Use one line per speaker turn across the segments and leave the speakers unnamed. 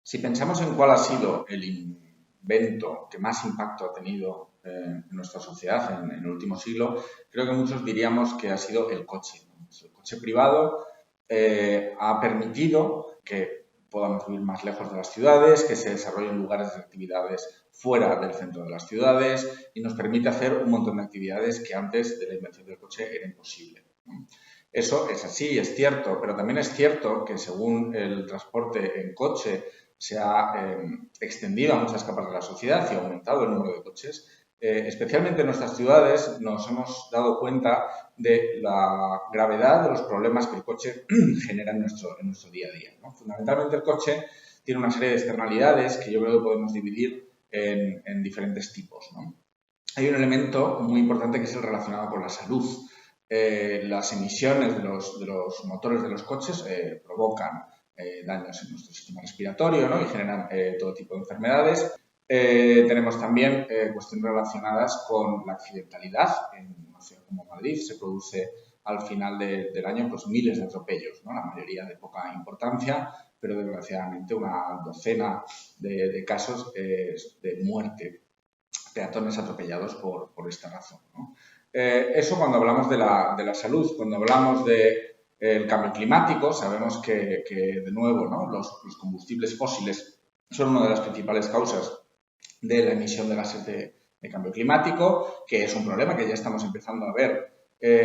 Si pensamos en cuál ha sido el invento que más impacto ha tenido en nuestra sociedad en el último siglo, creo que muchos diríamos que ha sido el coche, ¿no? El coche privado ha permitido que podamos vivir más lejos de las ciudades, que se desarrollen lugares de actividades fuera del centro de las ciudades y nos permite hacer un montón de actividades que antes de la invención del coche era imposible, ¿no? Eso es así, es cierto, pero también es cierto que según el transporte en coche se ha extendido a muchas capas de la sociedad y ha aumentado el número de coches, especialmente en nuestras ciudades nos hemos dado cuenta de la gravedad de los problemas que el coche genera en nuestro día a día, ¿no? Fundamentalmente el coche tiene una serie de externalidades que yo creo que podemos dividir en diferentes tipos, ¿no? Hay un elemento muy importante que es el relacionado con la salud. Las emisiones de los motores de los coches provocan daños en nuestro sistema respiratorio, ¿no? Y generan todo tipo de enfermedades. Tenemos también cuestiones relacionadas con la accidentalidad. En una ciudad como Madrid se produce al final del año pues, miles de atropellos, ¿no? La mayoría de poca importancia, pero desgraciadamente una docena de casos de muerte, peatones atropellados por esta razón, ¿no? Eso cuando hablamos de la salud. Cuando hablamos del cambio climático, sabemos que de nuevo, ¿no? los combustibles fósiles son una de las principales causas de la emisión de gases de cambio climático, que es un problema que ya estamos empezando a ver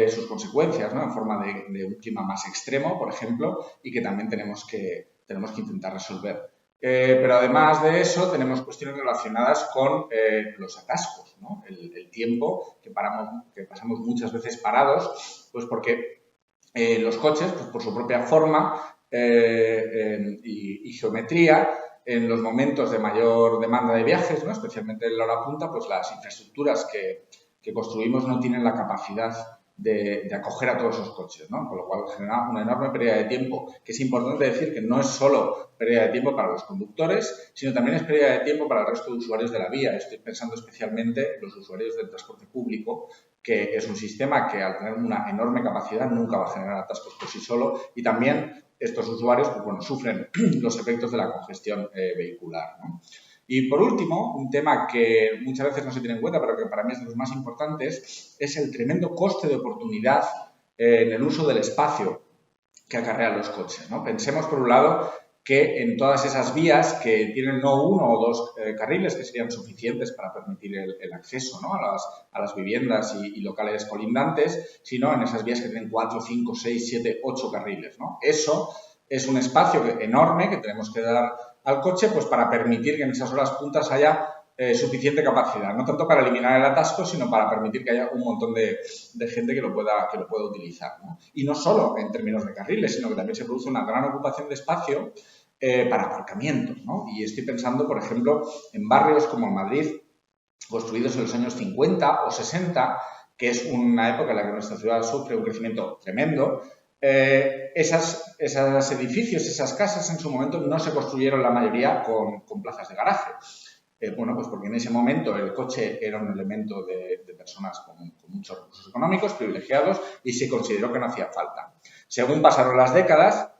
sus consecuencias, ¿no? En forma de un clima más extremo, por ejemplo, y que también tenemos que intentar resolver. Pero además de eso, tenemos cuestiones relacionadas con los atascos, ¿no? El tiempo que pasamos muchas veces parados, pues porque los coches, pues por su propia forma y geometría, en los momentos de mayor demanda de viajes, ¿no? Especialmente en la hora punta, pues las infraestructuras que construimos no tienen la capacidad de acoger a todos esos coches, ¿no? Con lo cual genera una enorme pérdida de tiempo, que es importante decir que no es solo pérdida de tiempo para los conductores, sino también es pérdida de tiempo para el resto de usuarios de la vía. Estoy pensando especialmente en los usuarios del transporte público, que es un sistema que al tener una enorme capacidad nunca va a generar atascos por sí solo, y también estos usuarios pues, bueno, sufren los efectos de la congestión vehicular, ¿no? Y por último, un tema que muchas veces no se tiene en cuenta, pero que para mí es de los más importantes, es el tremendo coste de oportunidad en el uso del espacio que acarrean los coches, ¿no? Pensemos, por un lado, que en todas esas vías que tienen no uno o dos carriles que serían suficientes para permitir el acceso, ¿no? a las viviendas y locales colindantes, sino en esas vías que tienen 4, 5, 6, 7, 8 carriles, ¿no? Eso es un espacio enorme que tenemos que dar al coche pues para permitir que en esas horas puntas haya suficiente capacidad, no tanto para eliminar el atasco, sino para permitir que haya un montón de gente que lo pueda utilizar, ¿no? Y no solo en términos de carriles, sino que también se produce una gran ocupación de espacio para aparcamientos, ¿no? Y estoy pensando, por ejemplo, en barrios como Madrid, construidos en los años 50 o 60, que es una época en la que nuestra ciudad sufre un crecimiento tremendo. Esos edificios, esas casas en su momento no se construyeron la mayoría con plazas de garaje. Bueno, pues porque en ese momento el coche era un elemento de personas con muchos recursos económicos, privilegiados, y se consideró que no hacía falta. Según pasaron las décadas,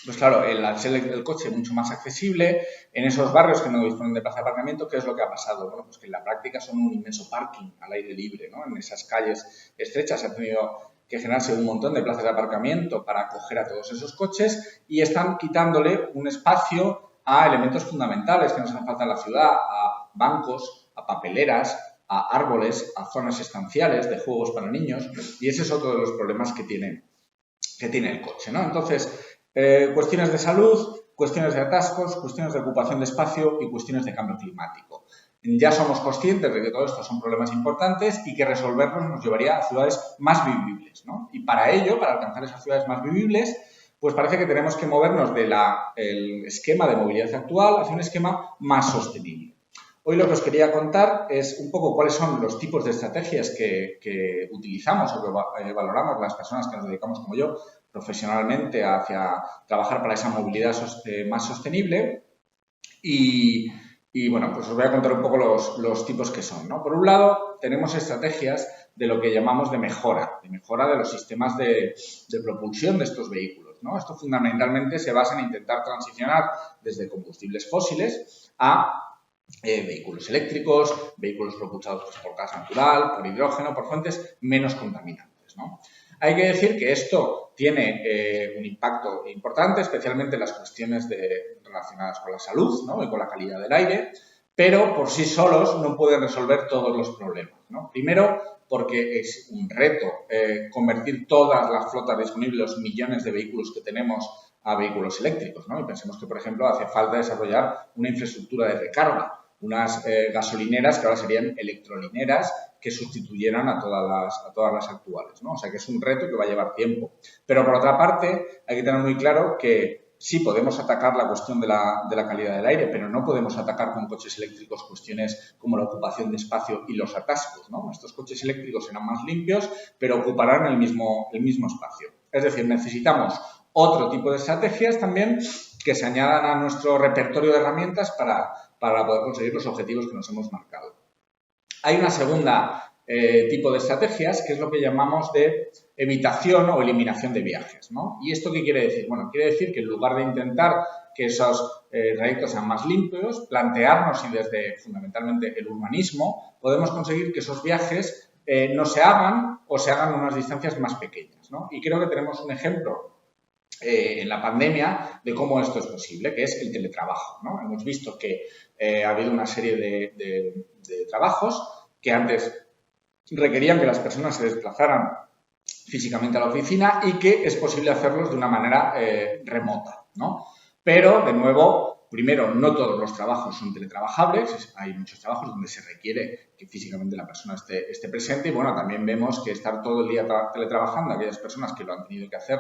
pues claro, al ser el coche mucho más accesible, en esos barrios que no disponen de plaza de aparcamiento, ¿qué es lo que ha pasado? Bueno, pues que en la práctica son un inmenso parking al aire libre, ¿no? En esas calles estrechas se ha tenido que generarse un montón de plazas de aparcamiento para acoger a todos esos coches y están quitándole un espacio a elementos fundamentales que nos hacen falta en la ciudad, a bancos, a papeleras, a árboles, a zonas estanciales de juegos para niños, y ese es otro de los problemas que tiene el coche, ¿no? Entonces, cuestiones de salud, cuestiones de atascos, cuestiones de ocupación de espacio y cuestiones de cambio climático. Ya somos conscientes de que todo esto son problemas importantes y que resolverlos nos llevaría a ciudades más vivibles, ¿no? Y para ello, para alcanzar esas ciudades más vivibles, pues parece que tenemos que movernos del esquema de movilidad actual hacia un esquema más sostenible. Hoy lo que os quería contar es un poco cuáles son los tipos de estrategias que utilizamos o que valoramos las personas que nos dedicamos, como yo, profesionalmente hacia trabajar para esa movilidad más sostenible y bueno, pues os voy a contar un poco los tipos que son, ¿no? Por un lado, tenemos estrategias de lo que llamamos de mejora de los sistemas de propulsión de estos vehículos. ¿no? Esto fundamentalmente se basa en intentar transicionar desde combustibles fósiles a vehículos eléctricos, vehículos propulsados pues, por gas natural, por hidrógeno, por fuentes menos contaminantes, ¿no? Hay que decir que esto tiene un impacto importante, especialmente en las cuestiones relacionadas con la salud, ¿no? Y con la calidad del aire, pero por sí solos no pueden resolver todos los problemas, ¿no? Primero, porque es un reto convertir todas las flotas disponibles, los millones de vehículos que tenemos, a vehículos eléctricos, ¿no? Y pensemos que, por ejemplo, hace falta desarrollar una infraestructura de recarga, unas gasolineras que ahora serían electrolineras que sustituyeran a todas las actuales, ¿no? O sea que es un reto que va a llevar tiempo. Pero por otra parte, hay que tener muy claro que sí podemos atacar la cuestión de la calidad del aire, pero no podemos atacar con coches eléctricos cuestiones como la ocupación de espacio y los atascos, ¿no? Estos coches eléctricos serán más limpios, pero ocuparán el mismo espacio. Es decir, necesitamos otro tipo de estrategias también que se añadan a nuestro repertorio de herramientas para poder conseguir los objetivos que nos hemos marcado. Hay una segunda tipo de estrategias que es lo que llamamos de evitación o eliminación de viajes, ¿no? ¿Y esto qué quiere decir? Bueno, quiere decir que en lugar de intentar que esos trayectos sean más limpios, plantearnos y desde fundamentalmente el urbanismo podemos conseguir que esos viajes no se hagan o se hagan en unas distancias más pequeñas, ¿no? Y creo que tenemos un ejemplo en la pandemia de cómo esto es posible, que es el teletrabajo, ¿no? Hemos visto que ha habido una serie de trabajos que antes requerían que las personas se desplazaran físicamente a la oficina y que es posible hacerlos de una manera remota, ¿no? Pero, de nuevo, primero, no todos los trabajos son teletrabajables, hay muchos trabajos donde se requiere que físicamente la persona esté presente y, bueno, también vemos que estar todo el día teletrabajando, aquellas personas que lo han tenido que hacer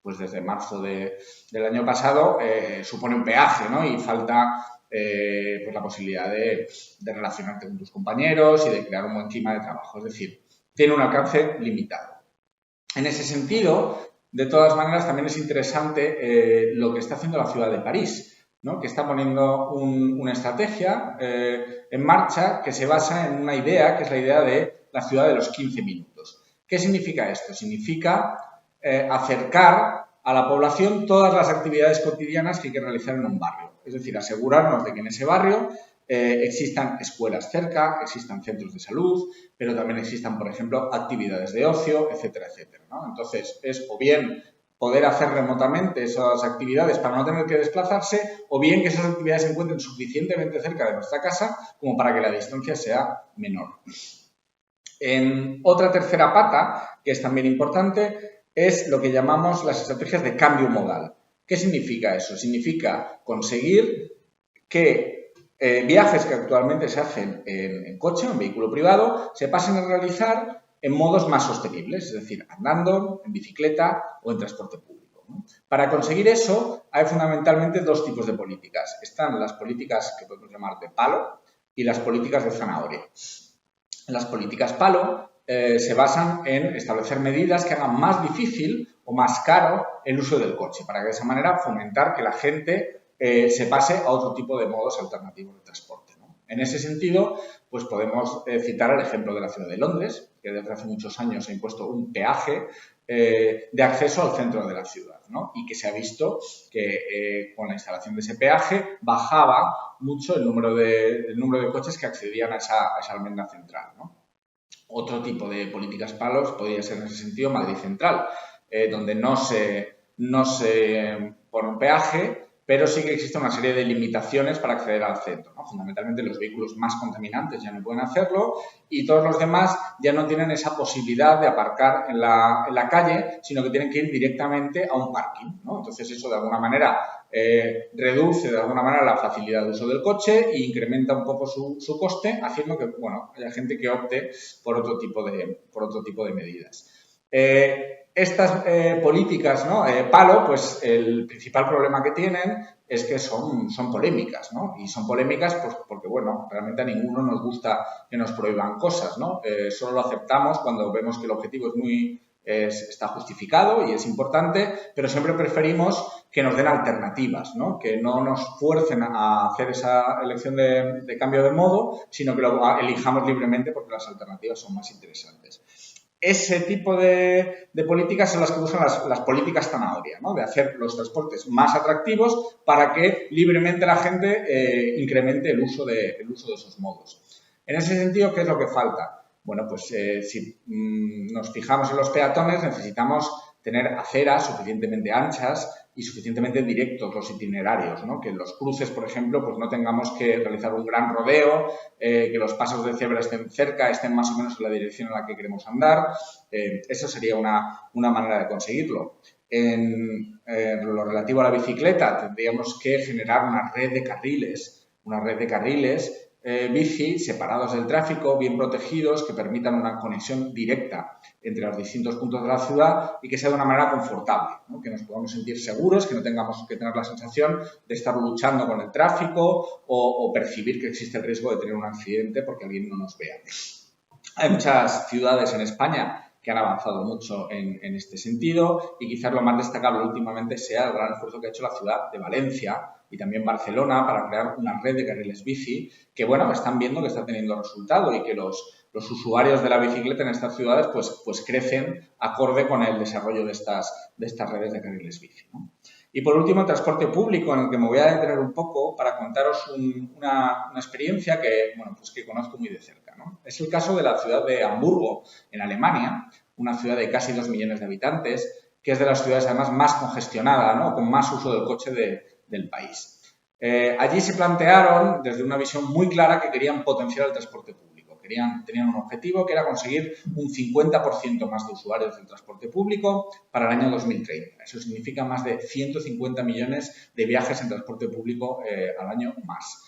pues desde marzo del año pasado, supone un peaje, ¿no? Y falta pues la posibilidad de relacionarte con tus compañeros y de crear un buen clima de trabajo. Es decir, tiene un alcance limitado. En ese sentido, de todas maneras, también es interesante lo que está haciendo la ciudad de París, ¿no? Que está poniendo una estrategia en marcha que se basa en una idea, que es la idea de la ciudad de los 15 minutos. ¿Qué significa esto? Significa acercar a la población todas las actividades cotidianas que hay que realizar en un barrio. Es decir, asegurarnos de que en ese barrio existan escuelas cerca, existan centros de salud, pero también existan, por ejemplo, actividades de ocio, etcétera, etcétera, ¿no? Entonces, es o bien poder hacer remotamente esas actividades para no tener que desplazarse, o bien que esas actividades se encuentren suficientemente cerca de nuestra casa como para que la distancia sea menor. En otra tercera pata, que es también importante, es lo que llamamos las estrategias de cambio modal. ¿Qué significa eso? Significa conseguir que viajes que actualmente se hacen en coche, en vehículo privado, se pasen a realizar en modos más sostenibles, es decir, andando, en bicicleta o en transporte público, ¿no? Para conseguir eso hay fundamentalmente dos tipos de políticas. Están las políticas que podemos llamar de palo y las políticas de zanahoria. Las políticas palo se basan en establecer medidas que hagan más difícil o más caro el uso del coche, para que de esa manera fomentar que la gente se pase a otro tipo de modos alternativos de transporte, ¿no? En ese sentido, pues podemos citar el ejemplo de la ciudad de Londres, que desde hace muchos años ha impuesto un peaje de acceso al centro de la ciudad, ¿no? Y que se ha visto que con la instalación de ese peaje bajaba mucho el número de coches que accedían a esa almendra central, ¿no? Otro tipo de políticas palos podría ser en ese sentido Madrid Central, donde no se pone un peaje, pero sí que existe una serie de limitaciones para acceder al centro, ¿no? Fundamentalmente los vehículos más contaminantes ya no pueden hacerlo y todos los demás ya no tienen esa posibilidad de aparcar en la calle, sino que tienen que ir directamente a un parking, ¿no? Entonces eso de alguna manera reduce de alguna manera la facilidad de uso del coche e incrementa un poco su coste, haciendo que, bueno, haya gente que opte por otro tipo de medidas. Estas políticas, ¿no? Palo, pues el principal problema que tienen es que son polémicas, ¿no? Y son polémicas pues, porque, bueno, realmente a ninguno nos gusta que nos prohíban cosas, ¿no? Solo lo aceptamos cuando vemos que el objetivo está justificado y es importante, pero siempre preferimos que nos den alternativas, ¿no? Que no nos fuercen a hacer esa elección de cambio de modo, sino que lo elijamos libremente porque las alternativas son más interesantes. ese tipo de políticas son las que usan las políticas zanahoria, ¿no? De hacer los transportes más atractivos para que libremente la gente incremente el uso de esos modos. En ese sentido, ¿qué es lo que falta? Bueno, pues si nos fijamos en los peatones, necesitamos tener aceras suficientemente anchas y suficientemente directos los itinerarios, ¿no? Que en los cruces, por ejemplo, pues no tengamos que realizar un gran rodeo, que los pasos de cebra estén cerca, estén más o menos en la dirección en la que queremos andar. Esa sería una manera de conseguirlo. En lo relativo a la bicicleta, tendríamos que generar una red de carriles bici separados del tráfico, bien protegidos, que permitan una conexión directa entre los distintos puntos de la ciudad y que sea de una manera confortable, ¿no? Que nos podamos sentir seguros, que no tengamos que tener la sensación de estar luchando con el tráfico o percibir que existe el riesgo de tener un accidente porque alguien no nos vea. Hay muchas ciudades en España que han avanzado mucho en este sentido y quizás lo más destacable últimamente sea el gran esfuerzo que ha hecho la ciudad de Valencia y también Barcelona para crear una red de carriles bici que, bueno, están viendo que está teniendo resultado y que los usuarios de la bicicleta en estas ciudades pues crecen acorde con el desarrollo de estas redes de carriles bici, ¿no? Y por último, el transporte público, en el que me voy a detener un poco para contaros una experiencia que, bueno, pues que conozco muy de cerca, ¿no? Es el caso de la ciudad de Hamburgo, en Alemania, una ciudad de casi 2 millones de habitantes, que es de las ciudades además más congestionada, ¿no? Con más uso del coche del país. Allí se plantearon, desde una visión muy clara, que querían potenciar el transporte público. Tenían un objetivo que era conseguir un 50% más de usuarios del transporte público para el año 2030. Eso significa más de 150 millones de viajes en transporte público al año más.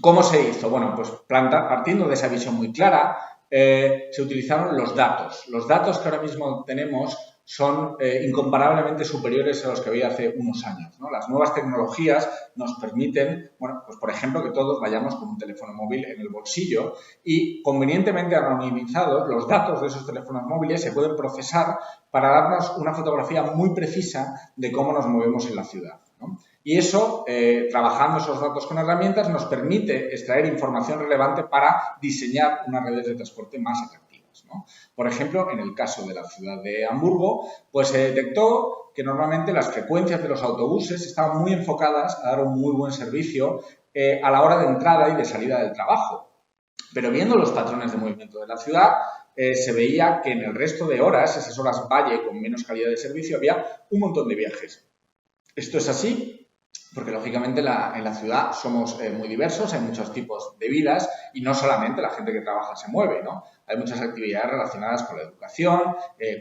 ¿Cómo se hizo? Bueno, pues partiendo de esa visión muy clara, se utilizaron los datos. Los datos que ahora mismo tenemos son incomparablemente superiores a los que había hace unos años, ¿no? Las nuevas tecnologías nos permiten, bueno, pues por ejemplo, que todos vayamos con un teléfono móvil en el bolsillo y convenientemente anonimizados, los datos de esos teléfonos móviles se pueden procesar para darnos una fotografía muy precisa de cómo nos movemos en la ciudad, ¿no? Y eso, trabajando esos datos con herramientas, nos permite extraer información relevante para diseñar unas redes de transporte más atractivas, ¿no? Por ejemplo, en el caso de la ciudad de Hamburgo, pues se detectó que normalmente las frecuencias de los autobuses estaban muy enfocadas a dar un muy buen servicio a la hora de entrada y de salida del trabajo. Pero viendo los patrones de movimiento de la ciudad, se veía que en el resto de horas, esas horas valle con menos calidad de servicio, había un montón de viajes. Esto es así porque, lógicamente, en la ciudad somos muy diversos, hay muchos tipos de vidas y no solamente la gente que trabaja se mueve, ¿no? Hay muchas actividades relacionadas con la educación,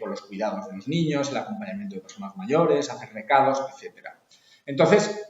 con los cuidados de los niños, el acompañamiento de personas mayores, hacer recados, etcétera. Entonces,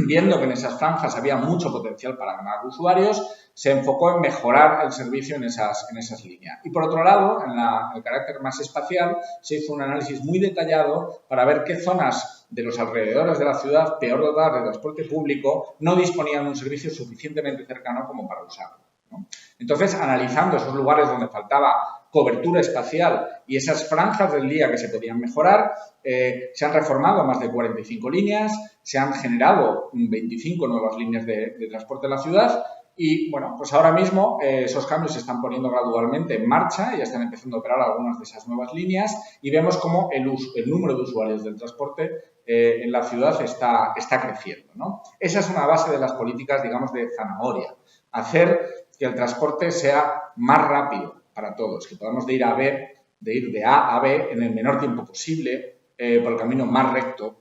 viendo que en esas franjas había mucho potencial para ganar usuarios, se enfocó en mejorar el servicio en esas líneas. Y por otro lado, en el carácter más espacial, se hizo un análisis muy detallado para ver qué zonas de los alrededores de la ciudad, peor dotadas de transporte público, no disponían de un servicio suficientemente cercano como para usarlo, ¿no? Entonces, analizando esos lugares donde faltaba cobertura espacial y esas franjas del día que se podían mejorar, se han reformado más de 45 líneas, se han generado 25 nuevas líneas de transporte en la ciudad y, bueno, pues ahora mismo esos cambios se están poniendo gradualmente en marcha, ya están empezando a operar algunas de esas nuevas líneas y vemos cómo el número de usuarios del transporte en la ciudad está creciendo, ¿no? Esa es una base de las políticas, digamos, de zanahoria. Hacer que el transporte sea más rápido para todos, que podamos de ir de A a B en el menor tiempo posible, por el camino más recto,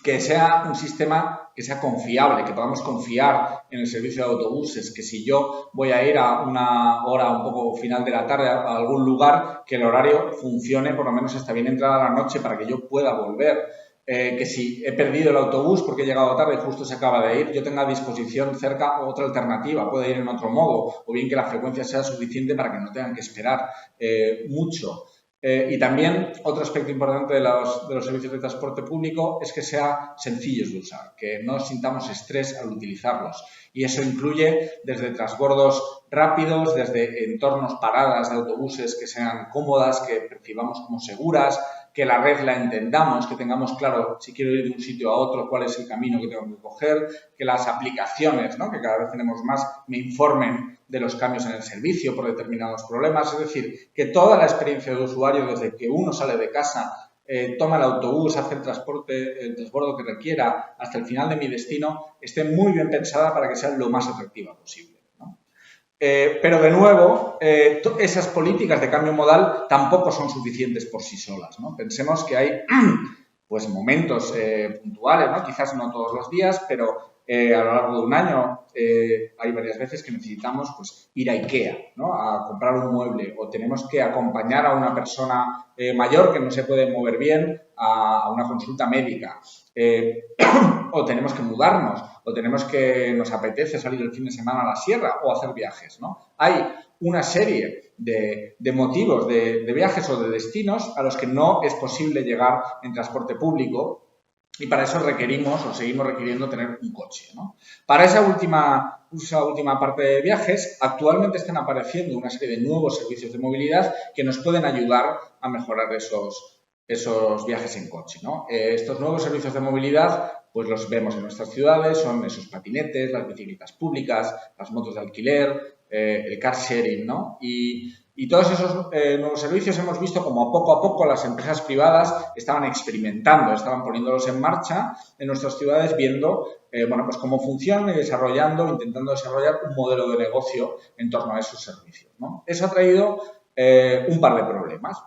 que sea un sistema que sea confiable, que podamos confiar en el servicio de autobuses, que si yo voy a ir a una hora un poco final de la tarde a algún lugar, que el horario funcione por lo menos hasta bien entrada la noche para que yo pueda volver. Que si he perdido el autobús porque he llegado tarde y justo se acaba de ir, yo tenga a disposición cerca otra alternativa, pueda ir en otro modo, o bien que la frecuencia sea suficiente para que no tengan que esperar mucho. Y también otro aspecto importante de los servicios de transporte público es que sean sencillos de usar, que no sintamos estrés al utilizarlos. Y eso incluye desde transbordos rápidos, desde entornos paradas de autobuses que sean cómodas, que percibamos como seguras, que la red la entendamos, que tengamos claro si quiero ir de un sitio a otro, cuál es el camino que tengo que coger, que las aplicaciones, ¿no?, que cada vez tenemos más, me informen de los cambios en el servicio por determinados problemas. Es decir, que toda la experiencia de usuario, desde que uno sale de casa, toma el autobús, hace el transbordo que requiera hasta el final de mi destino, esté muy bien pensada para que sea lo más atractiva posible, ¿no? Pero de nuevo, esas políticas de cambio modal tampoco son suficientes por sí solas, ¿no? Pensemos que hay pues momentos puntuales, ¿no? Quizás no todos los días, pero a lo largo de un año hay varias veces que necesitamos pues, ir a IKEA, ¿no?, a comprar un mueble, o tenemos que acompañar a una persona mayor que no se puede mover bien a una consulta médica, o tenemos que mudarnos, o nos apetece salir el fin de semana a la sierra o hacer viajes, ¿no? Hay una serie de motivos de viajes o de destinos a los que no es posible llegar en transporte público, y para eso requerimos o seguimos requiriendo tener un coche, ¿no? Para esa última parte de viajes, actualmente están apareciendo una serie de nuevos servicios de movilidad que nos pueden ayudar a mejorar esos viajes en coche, ¿no? Estos nuevos servicios de movilidad pues los vemos en nuestras ciudades, son esos patinetes, las bicicletas públicas, las motos de alquiler, el car sharing, ¿no? Y todos esos nuevos servicios hemos visto como poco a poco las empresas privadas estaban experimentando, estaban poniéndolos en marcha en nuestras ciudades, viendo bueno, pues cómo funcionan y intentando desarrollar un modelo de negocio en torno a esos servicios, ¿no? Eso ha traído un par de problemas.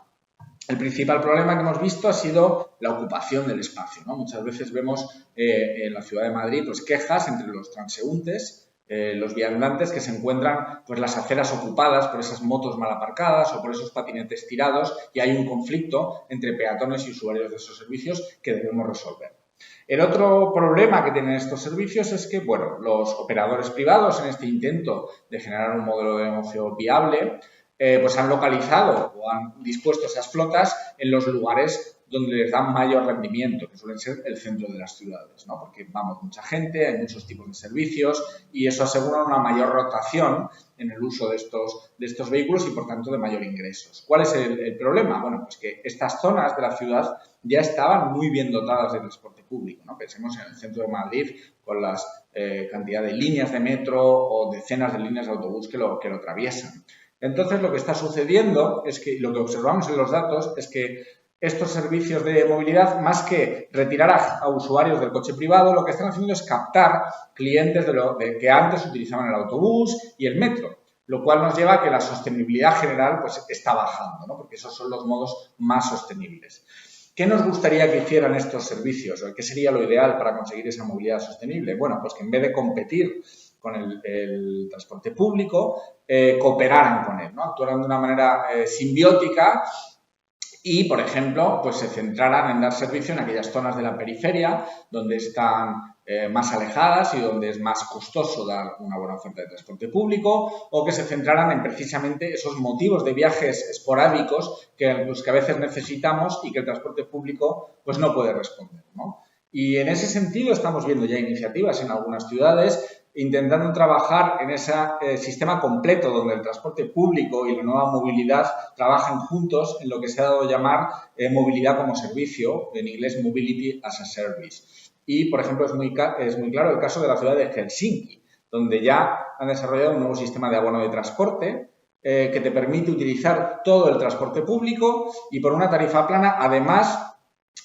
El principal problema que hemos visto ha sido la ocupación del espacio, ¿no? Muchas veces vemos en la ciudad de Madrid pues quejas entre los transeúntes, los viandantes, que se encuentran pues las aceras ocupadas por esas motos mal aparcadas o por esos patinetes tirados, y hay un conflicto entre peatones y usuarios de esos servicios que debemos resolver. El otro problema que tienen estos servicios es que, bueno, los operadores privados, en este intento de generar un modelo de negocio viable, pues han localizado o han dispuesto esas flotas en los lugares donde les dan mayor rendimiento, que suelen ser el centro de las ciudades, ¿no? Porque vamos mucha gente, hay muchos tipos de servicios y eso asegura una mayor rotación en el uso de estos vehículos y, por tanto, de mayor ingresos. ¿Cuál es el problema? Bueno, pues que estas zonas de la ciudad ya estaban muy bien dotadas de transporte público, ¿no? Pensemos en el centro de Madrid con las cantidad de líneas de metro o decenas de líneas de autobús que lo atraviesan. Entonces, lo que está sucediendo es que, lo que observamos en los datos es que estos servicios de movilidad, más que retirar a usuarios del coche privado, lo que están haciendo es captar clientes de que antes utilizaban el autobús y el metro, lo cual nos lleva a que la sostenibilidad general pues, está bajando, ¿no? Porque esos son los modos más sostenibles. ¿Qué nos gustaría que hicieran estos servicios? ¿O qué sería lo ideal para conseguir esa movilidad sostenible? Bueno, pues que en vez de competir con el transporte público, cooperaran con él, ¿no? Actuaran de una manera simbiótica y, por ejemplo, pues se centraran en dar servicio en aquellas zonas de la periferia donde están más alejadas y donde es más costoso dar una buena oferta de transporte público, o que se centraran en precisamente esos motivos de viajes esporádicos los que a veces necesitamos y que el transporte público pues no puede responder, ¿no? Y en ese sentido estamos viendo ya iniciativas en algunas ciudades intentando trabajar en ese sistema completo donde el transporte público y la nueva movilidad trabajan juntos en lo que se ha dado a llamar movilidad como servicio, en inglés Mobility as a Service. Y, por ejemplo, es muy claro el caso de la ciudad de Helsinki, donde ya han desarrollado un nuevo sistema de abono de transporte que te permite utilizar todo el transporte público y por una tarifa plana, además,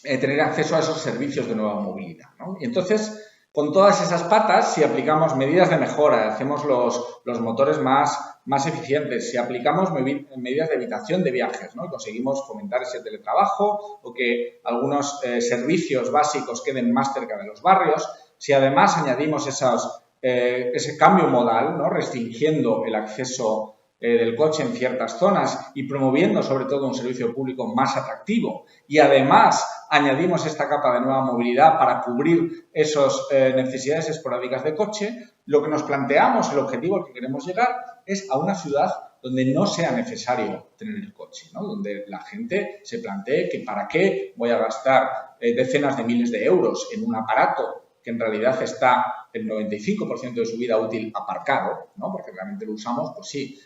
tener acceso a esos servicios de nueva movilidad, ¿no? Y entonces, con todas esas patas, si aplicamos medidas de mejora, hacemos los motores más eficientes, si aplicamos medidas de evitación de viajes, ¿no? Y conseguimos fomentar ese teletrabajo o que algunos servicios básicos queden más cerca de los barrios, si además añadimos ese cambio modal, ¿no? Restringiendo el acceso del coche en ciertas zonas y promoviendo sobre todo un servicio público más atractivo, y además añadimos esta capa de nueva movilidad para cubrir esas necesidades esporádicas de coche, lo que nos planteamos, el objetivo al que queremos llegar es a una ciudad donde no sea necesario tener el coche, ¿no? Donde la gente se plantee que para qué voy a gastar decenas de miles de euros en un aparato que en realidad está el 95% de su vida útil aparcado, ¿no? Porque realmente lo usamos, pues sí,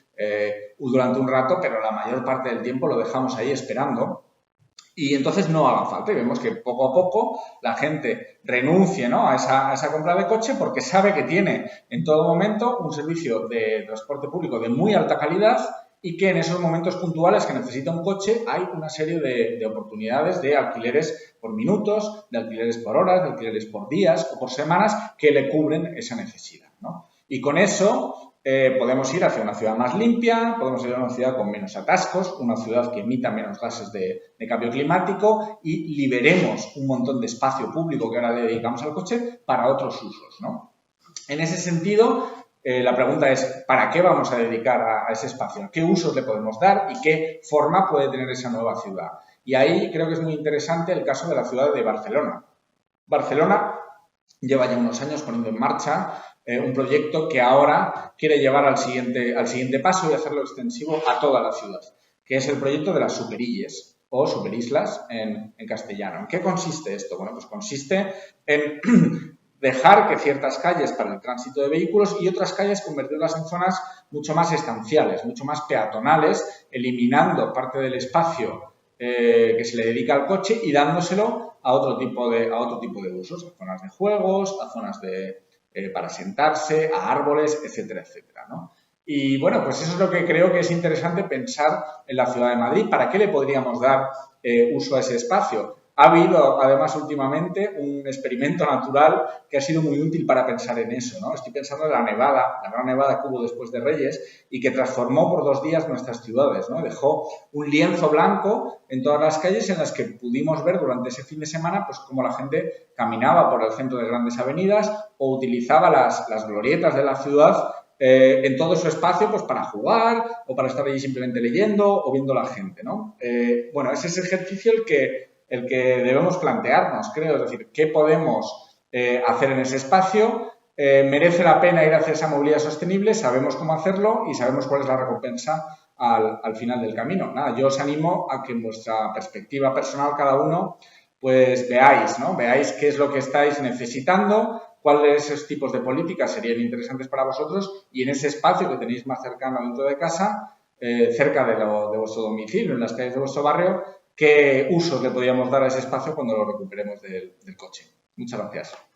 durante un rato, pero la mayor parte del tiempo lo dejamos ahí esperando. y entonces no haga falta. Y vemos que poco a poco la gente renuncie, ¿no?, a esa compra de coche porque sabe que tiene en todo momento un servicio de transporte público de muy alta calidad y que en esos momentos puntuales que necesita un coche hay una serie de oportunidades de alquileres por minutos, de alquileres por horas, de alquileres por días o por semanas que le cubren esa necesidad, ¿no? Y con eso podemos ir hacia una ciudad más limpia, podemos ir a una ciudad con menos atascos, una ciudad que emita menos gases de cambio climático y liberemos un montón de espacio público que ahora le dedicamos al coche para otros usos, ¿no? En ese sentido, la pregunta es, ¿para qué vamos a dedicar a ese espacio? ¿Qué usos le podemos dar y qué forma puede tener esa nueva ciudad? Y ahí creo que es muy interesante el caso de la ciudad de Barcelona. Barcelona lleva ya unos años poniendo en marcha un proyecto que ahora quiere llevar al siguiente paso y hacerlo extensivo a toda la ciudad, que es el proyecto de las superilles o superislas en castellano. ¿En qué consiste esto? Bueno, pues consiste en dejar que ciertas calles para el tránsito de vehículos y otras calles convertirlas en zonas mucho más estanciales, mucho más peatonales, eliminando parte del espacio que se le dedica al coche y dándoselo a otro tipo de usos, a zonas de juegos, a zonas para sentarse, a árboles, etcétera, etcétera, ¿no? Y bueno, pues eso es lo que creo que es interesante pensar en la ciudad de Madrid. ¿Para qué le podríamos dar uso a ese espacio? Ha habido, además, últimamente un experimento natural que ha sido muy útil para pensar en eso, ¿no? Estoy pensando en la gran nevada que hubo después de Reyes y que transformó por 2 días nuestras ciudades, ¿no? Dejó un lienzo blanco en todas las calles en las que pudimos ver durante ese fin de semana pues cómo la gente caminaba por el centro de grandes avenidas o utilizaba las glorietas de la ciudad en todo su espacio pues para jugar o para estar allí simplemente leyendo o viendo a la gente, ¿no? Bueno, ese es el ejercicio el que debemos plantearnos, creo, es decir, ¿qué podemos hacer en ese espacio? ¿Merece la pena ir hacia esa movilidad sostenible? Sabemos cómo hacerlo y sabemos cuál es la recompensa al final del camino. Nada, yo os animo a que en vuestra perspectiva personal cada uno pues veáis, ¿no? Veáis qué es lo que estáis necesitando, cuáles de esos tipos de políticas serían interesantes para vosotros y en ese espacio que tenéis más cercano dentro de casa, cerca de vuestro domicilio, en las calles de vuestro barrio, qué usos le podríamos dar a ese espacio cuando lo recuperemos del coche. Muchas gracias.